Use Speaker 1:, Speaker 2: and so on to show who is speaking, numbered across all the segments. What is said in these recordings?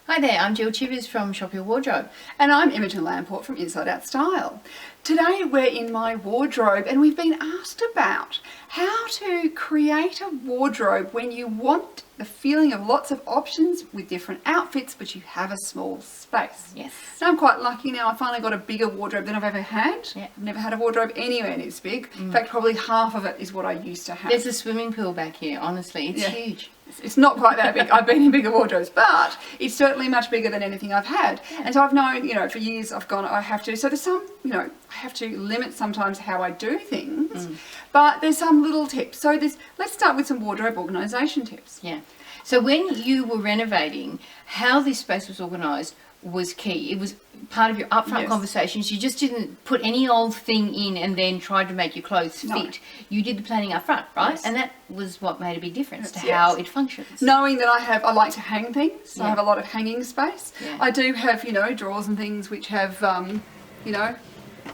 Speaker 1: Hi there, I'm Jill Chivers from Shop Your Wardrobe.
Speaker 2: And I'm Imogen Lamport from Inside Out Style. Today we're in my wardrobe and we've been asked about how to create a wardrobe when you want the feeling of lots of options with different outfits but you have a small space.
Speaker 1: Yes.
Speaker 2: So I'm quite lucky now. I finally got a bigger wardrobe than I've ever had.
Speaker 1: Yeah.
Speaker 2: I've never had a wardrobe anywhere this big. In fact, probably half of it is what I used to have.
Speaker 1: There's a swimming pool back here, honestly, it's huge.
Speaker 2: It's not quite that big. I've been in bigger wardrobes, but it's certainly much bigger than anything I've had.
Speaker 1: Yeah.
Speaker 2: And so I've known, for years I have to. So there's some, I have to limit sometimes how I do things, but there's some little tips. So let's start with some wardrobe organisation tips.
Speaker 1: Yeah. So when you were renovating, how this space was organised was key. It was part of your upfront conversations. You just didn't put any old thing in and then try to make your clothes fit. You did the planning up front, right?
Speaker 2: Yes.
Speaker 1: And that was what made a big difference to how it functions.
Speaker 2: Knowing that I like to hang things. So I have a lot of hanging space.
Speaker 1: Yeah.
Speaker 2: I do have, drawers and things which have,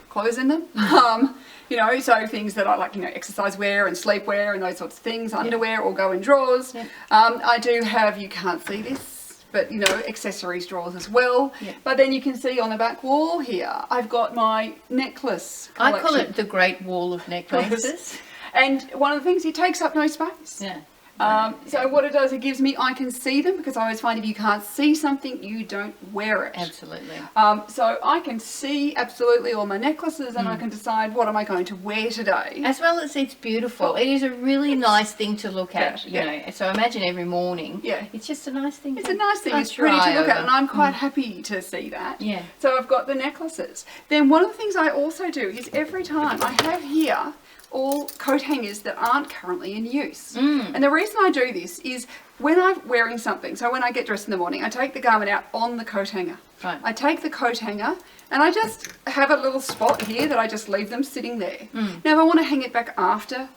Speaker 2: clothes in them. So things that I like, exercise wear and sleepwear and those sorts of things, underwear all go in drawers.
Speaker 1: Yeah.
Speaker 2: I do have, you can't see this, but accessories drawers as well.
Speaker 1: Yeah.
Speaker 2: But then you can see on the back wall here, I've got my necklace collection.
Speaker 1: I call it the Great Wall of Necklaces.
Speaker 2: And one of the things, it takes up no space.
Speaker 1: Yeah.
Speaker 2: So what it does, I can see them, because I always find if you can't see something, you don't wear it.
Speaker 1: Absolutely.
Speaker 2: So I can see absolutely all my necklaces and I can decide what am I going to wear today.
Speaker 1: As well as it's beautiful. It is a really nice thing to look at, So imagine every morning.
Speaker 2: Yeah.
Speaker 1: It's just a nice thing.
Speaker 2: It's a nice thing. It's pretty to look at, and I'm quite happy to see that.
Speaker 1: Yeah.
Speaker 2: So I've got the necklaces. Then one of the things I also do is every time I have here all coat hangers that aren't currently in use. And the reason I do this is when I'm wearing something, so when I get dressed in the morning, I take the garment out on the coat hanger.
Speaker 1: Right.
Speaker 2: I take the coat hanger and I just have a little spot here that I just leave them sitting there. Now if I want to hang it back after,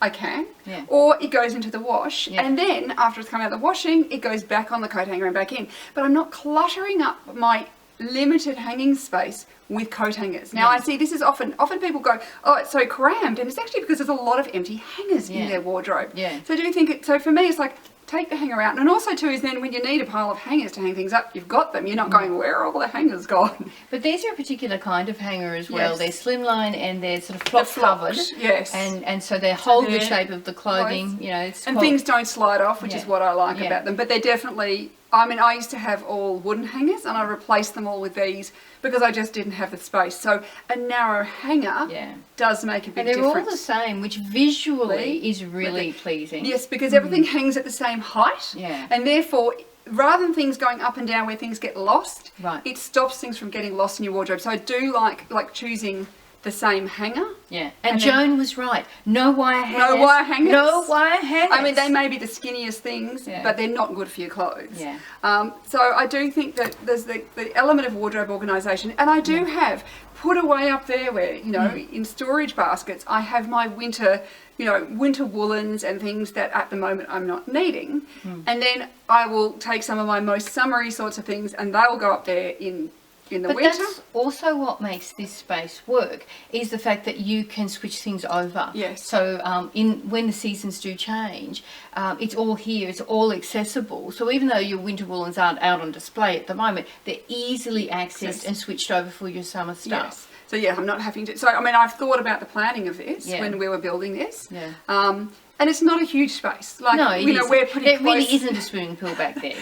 Speaker 2: I can, or it goes into the wash, and then after it's come out of the washing, it goes back on the coat hanger and back in. But I'm not cluttering up my limited hanging space with coat hangers. Now I see this is often people go, oh, it's so crammed, and it's actually because there's a lot of empty hangers in their wardrobe. So I do think so for me it's like, take the hanger out, and also too is then when you need a pile of hangers to hang things up, you've got them. You're not going, where are all the hangers gone?
Speaker 1: But these are a particular kind of hanger as well. They're slimline and they're sort of flop covered.
Speaker 2: Yes.
Speaker 1: And so they hold the shape of the clothing. And
Speaker 2: things don't slide off, which is what I like about them. But they're definitely, I used to have all wooden hangers and I replaced them all with these because I just didn't have the space. So a narrow hanger does make a big difference.
Speaker 1: And they're all the same, which visually is really pleasing.
Speaker 2: Yes, because everything hangs at the same height. And therefore, rather than things going up and down where things get lost, it stops things from getting lost in your wardrobe. So I do like choosing the same hanger.
Speaker 1: Yeah. And Joan was right. No wire hangers.
Speaker 2: No wire hangers.
Speaker 1: No wire hangers.
Speaker 2: I mean, they may be the skinniest things, but they're not good for your clothes. So I do think that there's the element of wardrobe organisation, and I do have put away up there where, in storage baskets, I have my winter woolens and things that at the moment I'm not needing. And then I will take some of my most summery sorts of things and they'll go up there in the winter.
Speaker 1: That's also what makes this space work, is the fact that you can switch things over.
Speaker 2: Yes.
Speaker 1: So when the seasons do change, it's all here, it's all accessible. So even though your winter woolens aren't out on display at the moment, they're easily accessed and switched over for your summer stuff.
Speaker 2: So I'm not having to, I've thought about the planning of this when we were building this. And it's not a huge space. Like,
Speaker 1: no, it isn't.
Speaker 2: We're pretty close.
Speaker 1: There really isn't a swimming pool back there.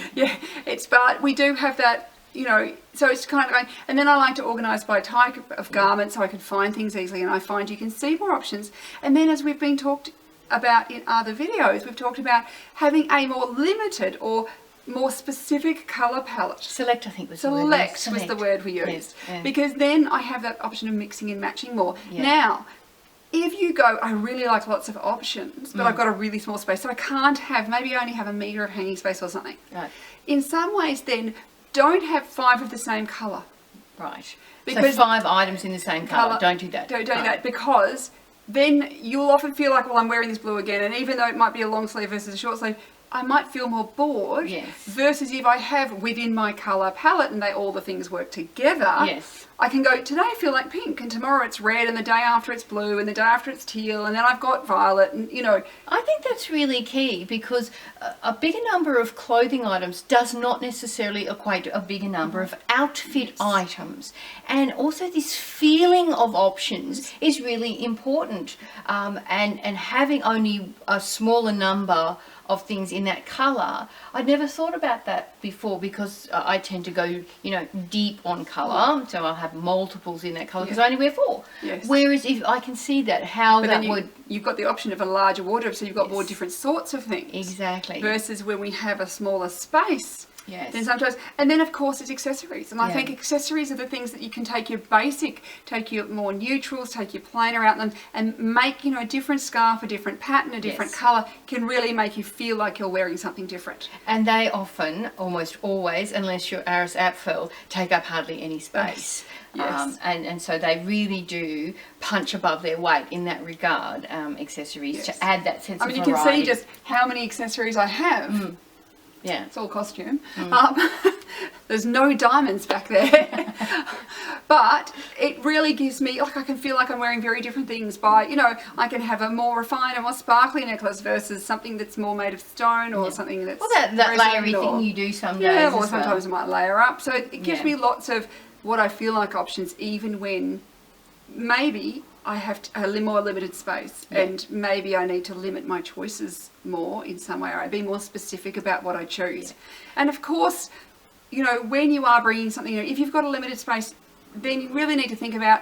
Speaker 2: But we do have that, so it's kind of going, and then I like to organise by type of garment so I can find things easily, and I find you can see more options. And then as we've been talked about in other videos, we've talked about having a more limited or more specific colour palette.
Speaker 1: Select, I think, was the
Speaker 2: word. Select was the word we used. Because then I have that option of mixing and matching more. Now, if you go, I really like lots of options, but I've got a really small space, so I can't have, maybe I only have a metre of hanging space or something. In some ways then, don't have 5 of the same colour. Because
Speaker 1: so 5 items in the same colour. Don't do that.
Speaker 2: Don't do that, because then you'll often feel like, well, I'm wearing this blue again, and even though it might be a long sleeve versus a short sleeve, I might feel more bored.
Speaker 1: Yes.
Speaker 2: Versus if I have within my colour palette and all the things work together.
Speaker 1: Yes.
Speaker 2: I can go, today I feel like pink, and tomorrow it's red, and the day after it's blue, and the day after it's teal, and then I've got violet, and
Speaker 1: I think that's really key, because a bigger number of clothing items does not necessarily equate to a bigger number of outfit items. And also this feeling of options is really important. And having only a smaller number of things in that colour, I'd never thought about that before, because I tend to go, deep on colour, so I'll have multiples in that colour because I only wear 4.
Speaker 2: Yes.
Speaker 1: Whereas if I can see that, how that would...
Speaker 2: You've got the option of a larger wardrobe, so you've got more different sorts of things.
Speaker 1: Exactly.
Speaker 2: Versus when we have a smaller space.
Speaker 1: Yes.
Speaker 2: Then sometimes, and then of course it's accessories, and I think accessories are the things that you can take your basic, take your more neutrals, take your plainer out and make, a different scarf, a different pattern, a different colour can really make you feel like you're wearing something different.
Speaker 1: And they often, almost always, unless you're Aris Apfel, take up hardly any space.
Speaker 2: Yes.
Speaker 1: And so they really do punch above their weight in that regard, accessories, to add that sense of variety.
Speaker 2: You can see just how many accessories I have.
Speaker 1: Yeah.
Speaker 2: It's all costume. There's no diamonds back there. But it really gives me, I can feel like I'm wearing very different things by, I can have a more refined and more sparkly necklace versus something that's more made of stone or something that's...
Speaker 1: Well, that layery thing you do some days.
Speaker 2: Yeah, or sometimes I might layer up. So it gives me lots of what I feel like options, even when maybe I have a more limited space and maybe I need to limit my choices more in some way, or I'd be more specific about what I choose. And of course, when you are bringing something, if you've got a limited space, then you really need to think about,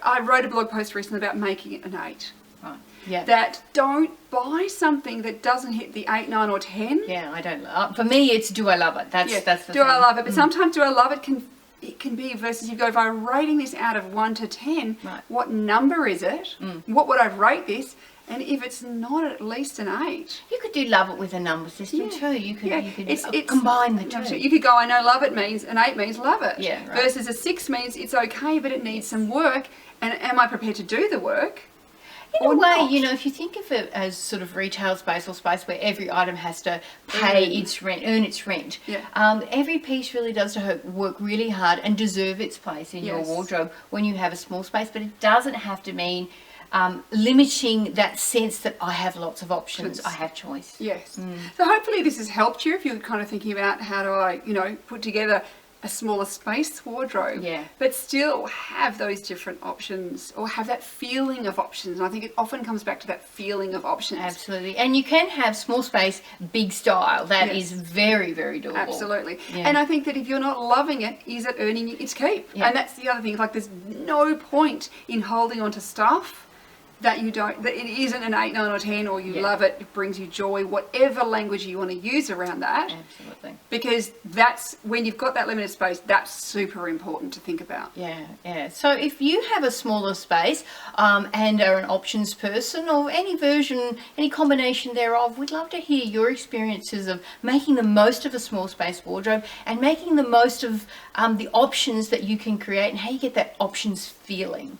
Speaker 2: I wrote a blog post recently about making it an 8.
Speaker 1: Right. Yeah.
Speaker 2: That don't buy something that doesn't hit the 8, 9 or 10.
Speaker 1: Yeah, I don't love. For me, it's do I love it? That's the thing.
Speaker 2: Do I love it? But sometimes do I love it can be versus you go, if I'm rating this out of 1 to 10, what number is it? What would I rate this? And if it's not at least an 8.
Speaker 1: You could do love it with a number system too. You could combine the two.
Speaker 2: You could go, I know love it means, an 8 means love it.
Speaker 1: Yeah, right.
Speaker 2: Versus a 6 means it's okay, but it needs some work. And am I prepared to do the work?
Speaker 1: In a way, if you think of it as sort of retail space or space where every item has to pay its rent, earn its rent, every piece really does work really hard and deserve its place in your wardrobe when you have a small space. But it doesn't have to mean limiting that sense that I have lots of options, I have choice.
Speaker 2: Yes. So hopefully this has helped you if you're kind of thinking about how do I, put together a smaller space wardrobe, but still have those different options or have that feeling of options. And I think it often comes back to that feeling of options.
Speaker 1: Absolutely. And you can have small space, big style. That is very, very doable.
Speaker 2: Absolutely. Yeah. And I think that if you're not loving it, is it earning its keep? Yeah. And that's the other thing. Like there's no point in holding on to stuff that it isn't an 8, 9 or 10, or you love it, it brings you joy, whatever language you want to use around that.
Speaker 1: Absolutely.
Speaker 2: Because that's, when you've got that limited space, that's super important to think about.
Speaker 1: Yeah. So if you have a smaller space and are an options person or any version, any combination thereof, we'd love to hear your experiences of making the most of a small space wardrobe and making the most of the options that you can create and how you get that options feeling.